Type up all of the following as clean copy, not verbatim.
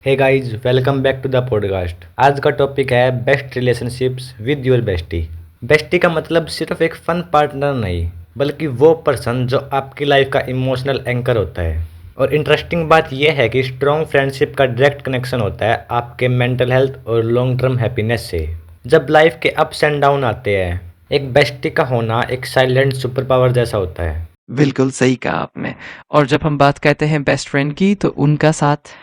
Hey guys, welcome back to the podcast. आज का topic है best relationships with your bestie. Bestie का मतलब सिर्फ एक फन पार्टनर नहीं, बल्कि वो पर्सन जो आपकी लाइफ का इमोशनल एंकर होता है। और इंटरेस्टिंग बात यह है कि स्ट्रॉन्ग फ्रेंडशिप का डायरेक्ट कनेक्शन होता है आपके मेंटल हेल्थ और लॉन्ग टर्म हैप्पीनेस से। जब लाइफ के अप्स एंड डाउन आते हैं, एक बेस्टी का होना एक साइलेंट सुपर पावर जैसा होता है। बिल्कुल सही कहा आपने। और जब हम बात करते हैं बेस्ट फ्रेंड की तो उनका साथ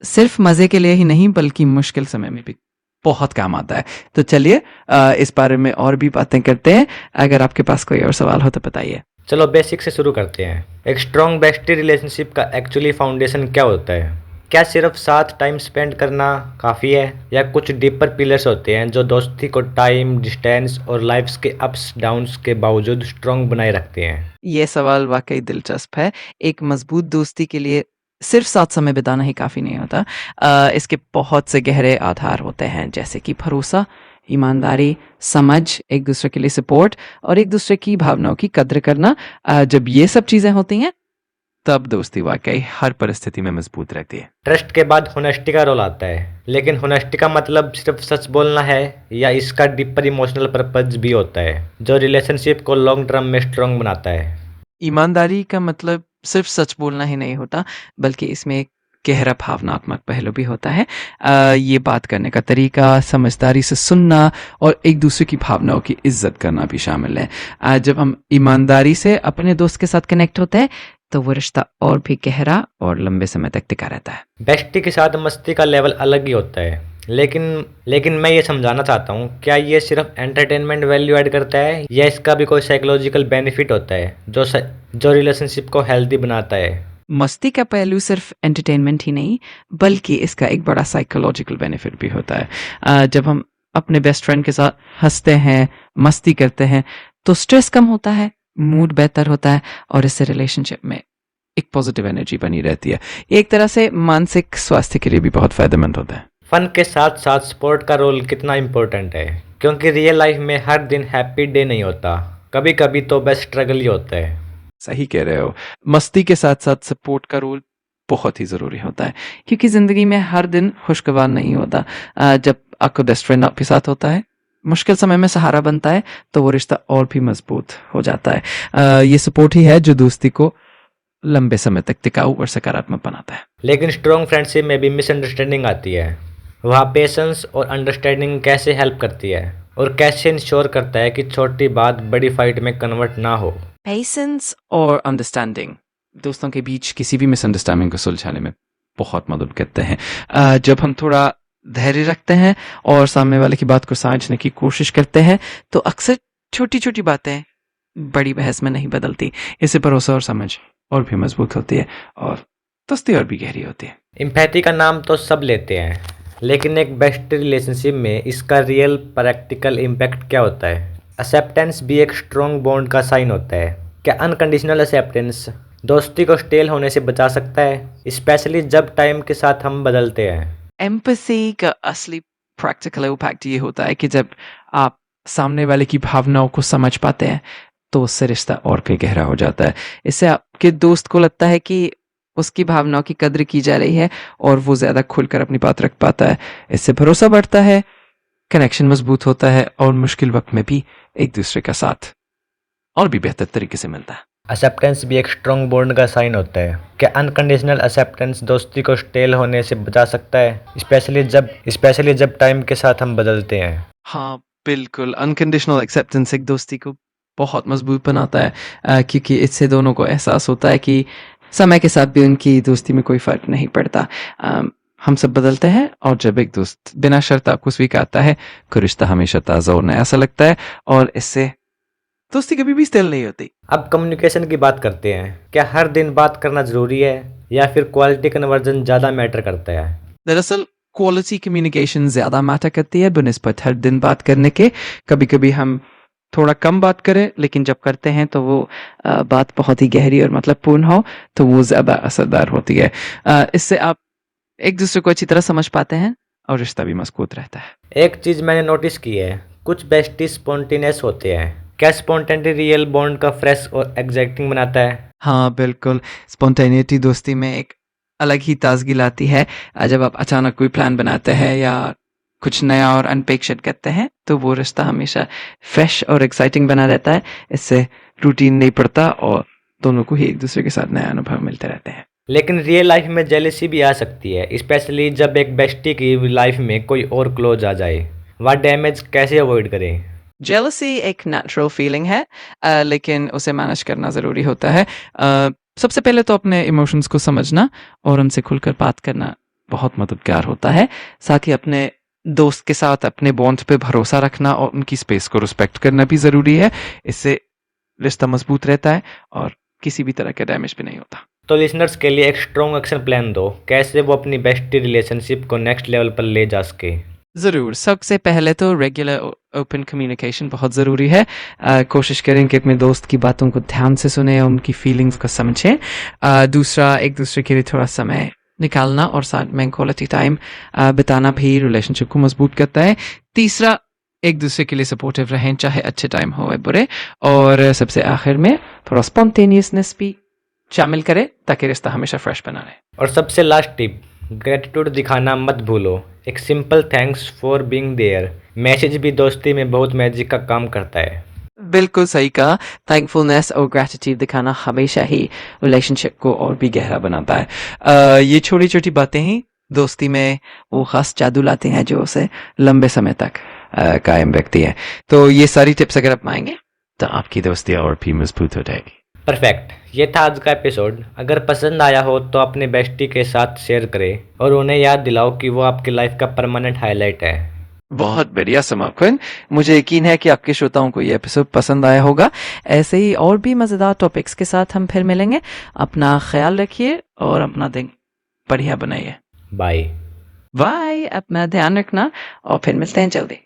सिर्फ मजे के लिए ही नहीं बल्कि मुश्किल समय में भी बहुत काम आता है। तो चलिए इस बारे में और भी बातें करते हैं। अगर आपके पास कोई और सवाल हो तो बताइए। चलो बेसिक से शुरू करते हैं। एक स्ट्रॉन्ग बेस्टी रिलेशनशिप का एक्चुअली फाउंडेशन क्या होता है? क्या सिर्फ साथ टाइम स्पेंड करना काफ़ी है, या कुछ डीपर पिलर्स होते हैं जो दोस्ती को टाइम, डिस्टेंस और लाइफ्स के अप्स डाउन्स के बावजूद स्ट्रॉन्ग बनाए रखते हैं? ये सवाल वाकई दिलचस्प है। एक मजबूत दोस्ती के लिए सिर्फ साथ समय बिताना ही काफी नहीं होता। इसके बहुत से गहरे आधार होते हैं, जैसे कि भरोसा, ईमानदारी, समझ, एक दूसरे के लिए सपोर्ट और एक दूसरे की भावनाओं की कद्र करना। जब ये सब चीजें होती हैं तब दोस्ती वाकई हर परिस्थिति में मजबूत रहती है। ट्रस्ट के बाद होनेस्टी का रोल आता है, लेकिन होनेस्टी का मतलब सिर्फ सच बोलना है, या इसका डीपर इमोशनल पर्पज भी होता है जो रिलेशनशिप को लॉन्ग टर्म में स्ट्रॉन्ग बनाता है? ईमानदारी का मतलब सिर्फ सच बोलना ही नहीं होता, बल्कि इसमें एक गहरा भावनात्मक पहलू भी होता है। ये बात करने का तरीका, समझदारी से सुनना और एक दूसरे की भावनाओं की इज्जत करना भी शामिल है। जब हम ईमानदारी से अपने दोस्त के साथ कनेक्ट होते हैं तो वो रिश्ता और भी गहरा और लंबे समय तक टिका रहता है। बेस्टी के साथ मस्ती का लेवल अलग ही होता है, लेकिन मैं ये समझाना चाहता हूँ, क्या ये सिर्फ एंटरटेनमेंट वैल्यू ऐड करता है, या इसका भी कोई साइकोलॉजिकल बेनिफिट होता है जो रिलेशनशिप को हेल्दी बनाता है? मस्ती का पहलू सिर्फ एंटरटेनमेंट ही नहीं बल्कि इसका एक बड़ा साइकोलॉजिकल बेनिफिट भी होता है। जब हम अपने बेस्ट फ्रेंड के साथ हंसते हैं, मस्ती करते हैं तो स्ट्रेस कम होता है, मूड बेहतर होता है और इससे रिलेशनशिप में एक पॉजिटिव एनर्जी बनी रहती है। ये एक तरह से मानसिक स्वास्थ्य के लिए भी बहुत फायदेमंद होता है। फन के साथ साथ स्पोर्ट का रोल कितना इम्पोर्टेंट है, क्योंकि रियल लाइफ में हर दिन हैप्पी डे नहीं होता, कभी कभी तो बस स्ट्रगल ही होता है। सही कह रहे हो। मस्ती के साथ साथ सपोर्ट का रोल बहुत ही जरूरी होता है, क्योंकि जिंदगी में हर दिन खुशगवार नहीं होता। जब आपका बेस्ट फ्रेंड आपके साथ होता है, मुश्किल समय में सहारा बनता है, तो वो रिश्ता और भी मजबूत हो जाता है। ये सपोर्ट ही है जो दोस्ती को लंबे समय तक टिकाऊ और सकारात्मक बनाता है। लेकिन स्ट्रॉन्ग फ्रेंडशिप में भी मिसअंडरस्टैंडिंग आती है। वहाँ पेशेंस और अंडरस्टैंडिंग कैसे हेल्प करती है, और कैसे इंश्योर करता है कि छोटी बात बड़ी फाइट में कन्वर्ट ना हो? पेशेंस और अंडरस्टैंडिंग दोस्तों के बीच किसी भी मिसअंडरस्टैंडिंग को सुलझाने में बहुत मदद करते हैं। जब हम थोड़ा धैर्य रखते हैं और सामने वाले की बात को समझने की कोशिश करते हैं तो अक्सर छोटी छोटी बातें बड़ी बहस में नहीं बदलती। इससे भरोसा और समझ और भी मजबूत होती है और दोस्ती और भी गहरी होती है। इम्पैथी का नाम तो सब लेते हैं, लेकिन एक बेस्ट रिलेशनशिप में इसका रियल प्रैक्टिकल इम्पैक्ट क्या होता है? एक्सेप्टेंस भी एक स्ट्रॉन्ग बॉन्ड का साइन होता है। क्या अनकंडीशनल एक्सेप्टेंस दोस्ती को स्टेल होने से बचा सकता है, स्पेशली जब टाइम के साथ हम बदलते हैं? एम्पैथी का असली प्रैक्टिकल इम्पैक्ट ये होता है कि जब आप सामने वाले की भावनाओं को समझ पाते हैं तो उससे रिश्ता और भी गहरा हो जाता है। इससे आपके दोस्त को लगता है कि उसकी भावनाओं की कद्र की जा रही है और वो ज्यादा खुलकर अपनी बात रख पाता है। इससे भरोसा बढ़ता है, कनेक्शन मजबूत होता है और मुश्किल वक्त में भी एक दूसरे का साथ और भी बेहतर तरीके से मिलता है। एक्सेप्टेंस भी एक स्ट्रॉन्ग बॉन्ड का साइन होता है। क्या अनकंडीशनल एक्सेप्टेंस दोस्ती को स्टेल होने से बचा सकता है, स्पेशली जब टाइम के साथ हम बदलते हैं? हाँ बिल्कुल, अनकंडीशनल एक्सेप्टेंस एक दोस्ती को बहुत मजबूत बनाता है, क्योंकि इससे दोनों को एहसास होता है कि समय के साथ भी उनकी दोस्ती में कोई फर्क नहीं पड़ता। हम सब बदलते हैं और जब एक दोस्त बिना शर्त आपको स्वीकारता है तो रिश्ता हमेशा ताज़ा और नया सा लगता है और इससे दोस्ती कभी भी स्टेल नहीं होती। अब कम्युनिकेशन की बात करते हैं। क्या हर दिन बात करना जरूरी है, या फिर क्वालिटी कन्वर्जन ज़्यादा मैटर करता है? दरअसल क्वालिटी कम्युनिकेशन ज्यादा मैटर करती है बनिस्बत हर दिन बात करने के। कभी कभी हम थोड़ा कम बात करें, लेकिन जब करते हैं तो वो बात बहुत ही गहरी और मतलबपूर्ण हो तो वो ज्यादा असरदार होती है। इससे आप एक दूसरे को अच्छी तरह समझ पाते हैं और रिश्ता भी मजबूत रहता है। एक चीज़ मैंने नोटिस की है, कुछ बेस्टी स्पॉन्टेनियस होते हैं। क्या स्पॉन्टेनिटी रियल बॉन्ड का फ्रेश और एग्जैक्टिंग बनाता है? हाँ बिल्कुल, स्पॉन्टेनिटी दोस्ती में एक अलग ही ताजगी लाती है। जब आप अचानक कोई प्लान बनाते हैं या कुछ नया और अनपेक्षित करते हैं तो वो रिश्ता हमेशा फ्रेश और एक्साइटिंग बना रहता है। इससे रूटीन नहीं पड़ता और दोनों को ही एक दूसरे के साथ नए अनुभव मिलते रहते हैं। लेकिन रियल लाइफ में जेलेसी भी आ सकती है, स्पेशली जब एक बेस्टी की लाइफ में कोई और क्लोज आ जाए। वह डैमेज कैसे अवॉइड करें? जेलसी एक नेचुरल फीलिंग है, लेकिन उसे मैनेज करना ज़रूरी होता है। सबसे पहले तो अपने इमोशंस को समझना और उनसे खुलकर बात करना बहुत मददगार होता है। साथ ही अपने दोस्त के साथ अपने बॉन्ड पे भरोसा रखना और उनकी स्पेस को रिस्पेक्ट करना भी ज़रूरी है। इससे रिश्ता मजबूत रहता है और किसी भी तरह का डैमेज भी नहीं होता। तो लिसनर्स के लिए एक स्ट्रॉन्ग एक्शन प्लान दो, कैसे वो अपनी बेस्टी रिलेशनशिप को नेक्स्ट लेवल पर ले जा सके। ज़रूर, सबसे पहले तो रेगुलर ओपन कम्युनिकेशन बहुत ज़रूरी है। कोशिश करें कि अपने दोस्त की बातों को ध्यान से सुने, उनकी फीलिंग्स को समझें। दूसरा, एक दूसरे के लिए थोड़ा समय निकालना और साथ में क्वालिटी टाइम बिताना भी रिलेशनशिप को मजबूत करता है। तीसरा, एक दूसरे के लिए सपोर्टिव रहें, चाहे अच्छे टाइम हो या बुरे। और सबसे आखिर में थोड़ा स्पॉन्टेनियसनेस भी शामिल करें ताकि रिश्ता हमेशा फ्रेश बना रहे। और सबसे लास्ट टिप, ग्रेटिट्यूड दिखाना मत भूलो। एक simple thanks for being there message भी दोस्ती में बहुत मैजिक का काम करता है। बिल्कुल सही कहा। थैंकफुलनेस और ग्रेटिट्यूड दिखाना हमेशा ही रिलेशनशिप को और भी गहरा बनाता है। ये छोटी छोटी बातें ही दोस्ती में वो खास जादू लाते हैं जो उसे लंबे समय तक कायम रखती है। तो ये सारी टिप्स अगर आप मांगे तो आपकी दोस्ती और भी मजबूत हो जाएगी। परफेक्ट, ये था आज का एपिसोड। अगर पसंद आया हो तो अपने बेस्टी के साथ शेयर करें और उन्हें याद दिलाओ कि वो आपकी लाइफ का परमानेंट हाईलाइट है। बहुत बढ़िया समापन। मुझे यकीन है कि आपके श्रोताओं को ये एपिसोड पसंद आया होगा। ऐसे ही और भी मजेदार टॉपिक्स के साथ हम फिर मिलेंगे। अपना ख्याल रखिए और अपना दिन बढ़िया बनाइए। बाय। बाय। अपना ध्यान रखना और फिर मिलते हैं जल्दी।